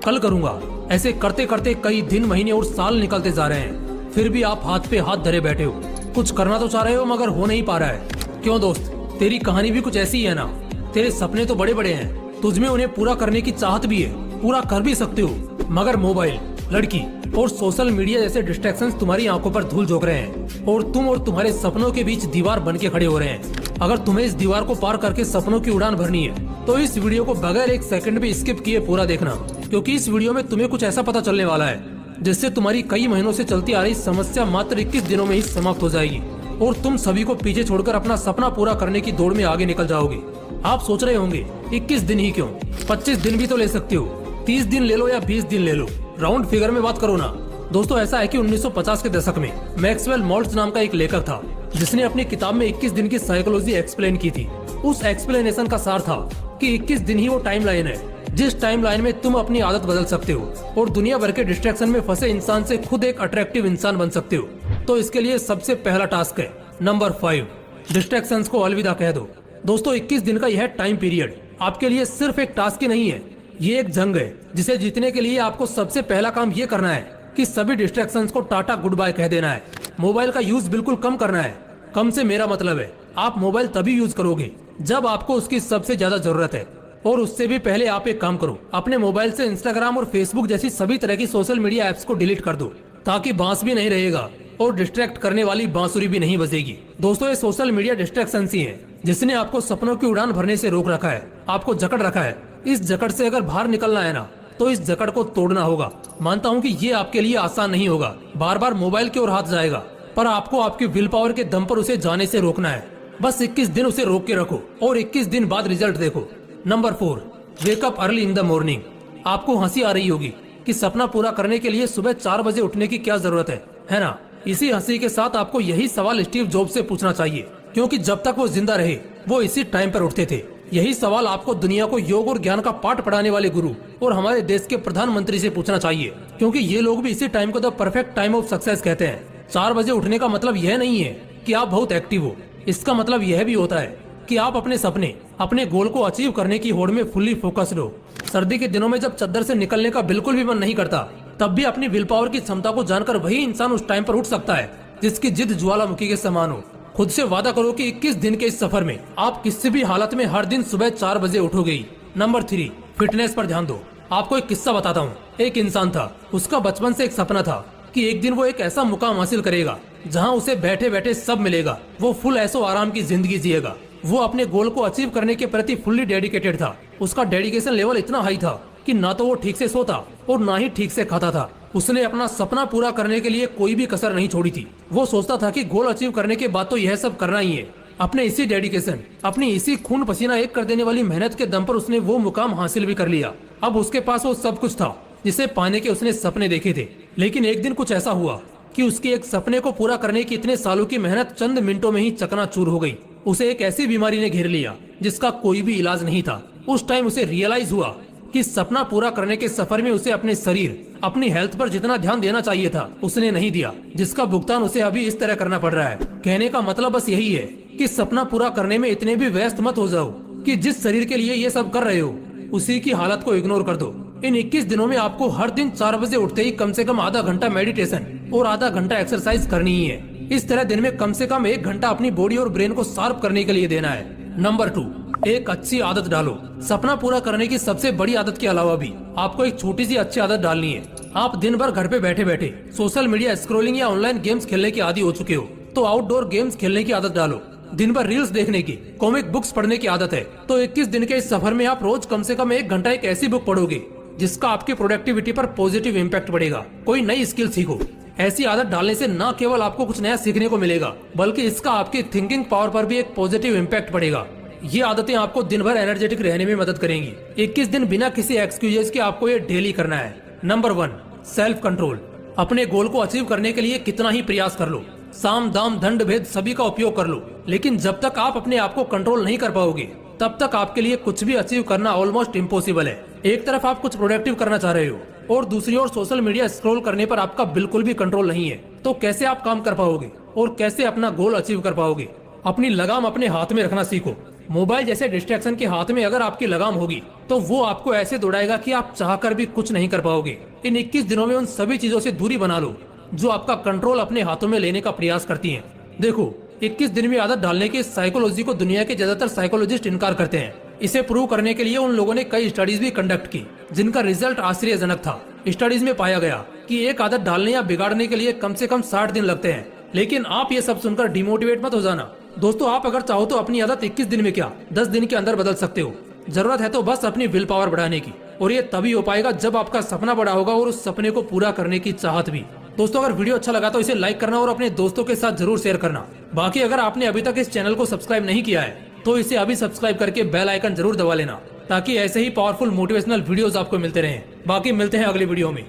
कल करूंगा। ऐसे करते करते कई दिन, महीने और साल निकलते जा रहे हैं, फिर भी आप हाथ पे हाथ धरे बैठे हो। कुछ करना तो चाह रहे हो मगर हो नहीं पा रहा है। क्यों दोस्त, तेरी कहानी भी कुछ ऐसी ही है ना। तेरे सपने तो बड़े बड़े हैं, तुझमें उन्हें पूरा करने की चाहत भी है, पूरा कर भी सकते हो, मगर मोबाइल, लड़की और सोशल मीडिया जैसे डिस्ट्रैक्शंस तुम्हारी आंखों पर धूल झोंक रहे हैं और तुम और तुम्हारे सपनों के बीच दीवार बन के खड़े हो रहे हैं। अगर तुम्हें इस दीवार को पार करके सपनों की उड़ान भरनी है तो इस वीडियो को बगैर एक सेकंड भी स्किप किए पूरा देखना, क्योंकि इस वीडियो में तुम्हें कुछ ऐसा पता चलने वाला है जिससे तुम्हारी कई महीनों से चलती आ रही समस्या मात्र 21 दिनों में ही समाप्त हो जाएगी और तुम सभी को पीछे छोड़कर अपना सपना पूरा करने की दौड़ में आगे निकल जाओगे। आप सोच रहे होंगे 21 दिन ही क्यों, 25 दिन भी तो ले सकते हो, 30 दिन ले लो या 20 दिन ले लो, राउंड फिगर में बात करो ना। दोस्तों, ऐसा है कि 1950 के दशक में मैक्सवेल मॉल्ट्ज नाम का एक लेखक था जिसने अपनी किताब में 21 दिन की साइकोलॉजी एक्सप्लेन की थी। उस एक्सप्लेनेशन का सार था कि 21 दिन ही वो टाइम लाइन है जिस टाइम लाइन में तुम अपनी आदत बदल सकते हो और दुनिया भर के डिस्ट्रैक्शन में फंसे इंसान से खुद एक अट्रैक्टिव इंसान बन सकते हो। तो इसके लिए सबसे पहला टास्क है नंबर 5, डिस्ट्रैक्शंस को अलविदा कह दो। दोस्तों, 21 दिन का यह टाइम पीरियड आपके लिए सिर्फ एक टास्क ही नहीं है, ये एक जंग है जिसे जीतने के लिए आपको सबसे पहला काम ये करना है कि सभी डिस्ट्रैक्शंस को टाटा गुड बाय कह देना है। मोबाइल का यूज बिल्कुल कम करना है। कम से मेरा मतलब है आप मोबाइल तभी यूज करोगे जब आपको उसकी सबसे ज्यादा जरूरत है, और उससे भी पहले आप एक काम करो, अपने मोबाइल से इंस्टाग्राम और फेसबुक जैसी सभी तरह की सोशल मीडिया एप्स को डिलीट कर दो, ताकि बांस भी नहीं रहेगा और डिस्ट्रैक्ट करने वाली बांसुरी भी नहीं बजेगी। दोस्तों, ये सोशल मीडिया डिस्ट्रैक्शन ही है जिसने आपको सपनों की उड़ान भरने से रोक रखा है, आपको जकड़ रखा है। इस जकड़ से अगर बाहर निकलना है ना तो इस जकड़ को तोड़ना होगा। मानता हूँ कि ये आपके लिए आसान नहीं होगा, बार बार मोबाइल की ओर हाथ जाएगा, पर आपको आपकी विल पावर के दम पर उसे जाने से रोकना है। बस 21 दिन उसे रोक के रखो और 21 दिन बाद रिजल्ट देखो। Number 4, wake up early in the morning. आपको हंसी आ रही होगी कि सपना पूरा करने के लिए सुबह 4 बजे उठने की क्या जरूरत है ना। इसी हंसी के साथ आपको यही सवाल स्टीव जॉब्स से पूछना चाहिए, क्योंकि जब तक वो जिंदा रहे वो इसी टाइम पर उठते थे। यही सवाल आपको दुनिया को योग और ज्ञान का पाठ पढ़ाने वाले गुरु और हमारे देश के प्रधानमंत्री से पूछना चाहिए, क्योंकि ये लोग भी इसी टाइम को the perfect time of success कहते हैं। 4 बजे उठने का मतलब यह नहीं है कि आप बहुत एक्टिव हो, इसका मतलब यह भी होता है कि आप अपने सपने, अपने गोल को अचीव करने की होड़ में फुल्ली फोकस्ड हो। सर्दी के दिनों में जब चद्दर से निकलने का बिल्कुल भी मन नहीं करता, तब भी अपनी विल पावर की क्षमता को जानकर वही इंसान उस टाइम पर उठ सकता है जिसकी जिद ज्वालामुखी के समान हो। खुद से वादा करो कि 21 दिन के इस सफर में आप किसी भी हालत में हर दिन सुबह 4 बजे उठोगे। नंबर 3, फिटनेस पर ध्यान दो। आपको एक किस्सा बताता हूँ। एक इंसान था, उसका बचपन से एक सपना था कि एक दिन वो एक ऐसा मुकाम हासिल करेगा जहाँ उसे बैठे बैठे सब मिलेगा। वो फुल ऐशो आराम की जिंदगी जिएगा। वो अपने गोल को अचीव करने के प्रति फुल्ली डेडिकेटेड था। उसका डेडिकेशन लेवल इतना हाई था कि ना तो वो ठीक से सोता और ना ही ठीक से खाता था। उसने अपना सपना पूरा करने के लिए कोई भी कसर नहीं छोड़ी थी। वो सोचता था कि गोल अचीव करने के बाद तो यह सब करना ही है। अपने इसी डेडिकेशन, अपनी इसी खून पसीना एक कर देने वाली मेहनत के दम पर उसने वो मुकाम हासिल भी कर लिया। अब उसके पास वो सब कुछ था जिसे पाने के उसने सपने देखे थे। लेकिन एक दिन कुछ ऐसा हुआ कि उसके एक सपने को पूरा करने की इतने सालों की मेहनत चंद मिनटों में ही चकनाचूर हो गई। उसे एक ऐसी बीमारी ने घेर लिया जिसका कोई भी इलाज नहीं था। उस टाइम उसे रियलाइज हुआ कि सपना पूरा करने के सफर में उसे अपने शरीर, अपनी हेल्थ पर जितना ध्यान देना चाहिए था उसने नहीं दिया, जिसका भुगतान उसे अभी इस तरह करना पड़ रहा है। कहने का मतलब बस यही है कि सपना पूरा करने में इतने भी व्यस्त मत हो जाओ कि जिस शरीर के लिए ये सब कर रहे हो उसी की हालत को इग्नोर कर दो। इन 21 दिनों में आपको हर दिन 4 बजे उठते ही कम से कम आधा घंटा मेडिटेशन और आधा घंटा एक्सरसाइज करनी ही है। इस तरह दिन में कम से कम 1 घंटा अपनी बॉडी और ब्रेन को शार्प करने के लिए देना है। नंबर 2, एक अच्छी आदत डालो। सपना पूरा करने की सबसे बड़ी आदत के अलावा भी आपको एक छोटी सी अच्छी आदत डालनी है। आप दिन भर घर पे बैठे बैठे सोशल मीडिया स्क्रॉलिंग या ऑनलाइन गेम्स खेलने के आदी हो चुके हो, तो आउटडोर गेम्स खेलने की आदत डालो। दिन भर रील्स देखने की, कॉमिक बुक्स पढ़ने की आदत है, तो 21 दिन के इस सफर में आप रोज कम से कम 1 घंटा एक ऐसी बुक पढ़ोगे जिसका आपकी प्रोडक्टिविटी पर पॉजिटिव इम्पैक्ट पड़ेगा। कोई नई स्किल सीखो। ऐसी आदत डालने से न केवल आपको कुछ नया सीखने को मिलेगा, बल्कि इसका आपकी थिंकिंग पावर पर भी एक पॉजिटिव इम्पैक्ट पड़ेगा। ये आदतें आपको दिन भर एनर्जेटिक रहने में मदद करेंगी। 21 दिन बिना किसी एक्सक्यूजेस के आपको ये डेली करना है। Number 1, self control. अपने गोल को अचीव करने के लिए कितना ही प्रयास कर लो, साम दाम दंड भेद सभी का उपयोग कर लो, लेकिन जब तक आप अपने आप को कंट्रोल नहीं कर पाओगे तब तक आपके लिए कुछ भी अचीव करना ऑलमोस्ट इम्पॉसिबल है। एक तरफ आप कुछ प्रोडक्टिव करना चाह रहे हो और दूसरी ओर सोशल मीडिया स्क्रॉल करने पर आपका बिल्कुल भी कंट्रोल नहीं है, तो कैसे आप काम कर पाओगे और कैसे अपना गोल अचीव कर पाओगे? अपनी लगाम अपने हाथ में रखना सीखो। मोबाइल जैसे डिस्ट्रैक्शन के हाथ में अगर आपकी लगाम होगी तो वो आपको ऐसे दौड़ाएगा कि आप चाहकर भी कुछ नहीं कर पाओगे। इन 21 दिनों में उन सभी चीजों से दूरी बना लो जो आपका कंट्रोल अपने हाथों में लेने का प्रयास करती हैं। देखो, 21 दिन में आदत डालने की साइकोलॉजी को दुनिया के ज्यादातर साइकोलॉजिस्ट इनकार करते हैं। इसे प्रूव करने के लिए उन लोगों ने कई स्टडीज भी कंडक्ट की जिनका रिजल्ट आश्चर्यजनक था। स्टडीज में पाया गया कि एक आदत डालने या बिगाड़ने के लिए कम से कम 60 दिन लगते हैं। लेकिन आप ये सब सुनकर डिमोटिवेट मत हो जाना दोस्तों। आप अगर चाहो तो अपनी आदत 21 दिन में क्या 10 दिन के अंदर बदल सकते हो। जरूरत है तो बस अपनी विल पावर बढ़ाने की, और ये तभी हो पाएगा जब आपका सपना बड़ा होगा और उस सपने को पूरा करने की चाहत भी। दोस्तों, अगर वीडियो अच्छा लगा तो इसे लाइक करना और अपने दोस्तों के साथ जरूर शेयर करना। बाकी अगर आपने अभी तक इस चैनल को सब्सक्राइब नहीं किया है तो इसे अभी सब्सक्राइब करके बेल आइकन जरूर दबा लेना, ताकि ऐसे ही पावरफुल मोटिवेशनल वीडियोस आपको मिलते रहें। बाकी मिलते हैं अगली वीडियो में।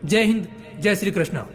जय हिंद, जय श्री कृष्णा।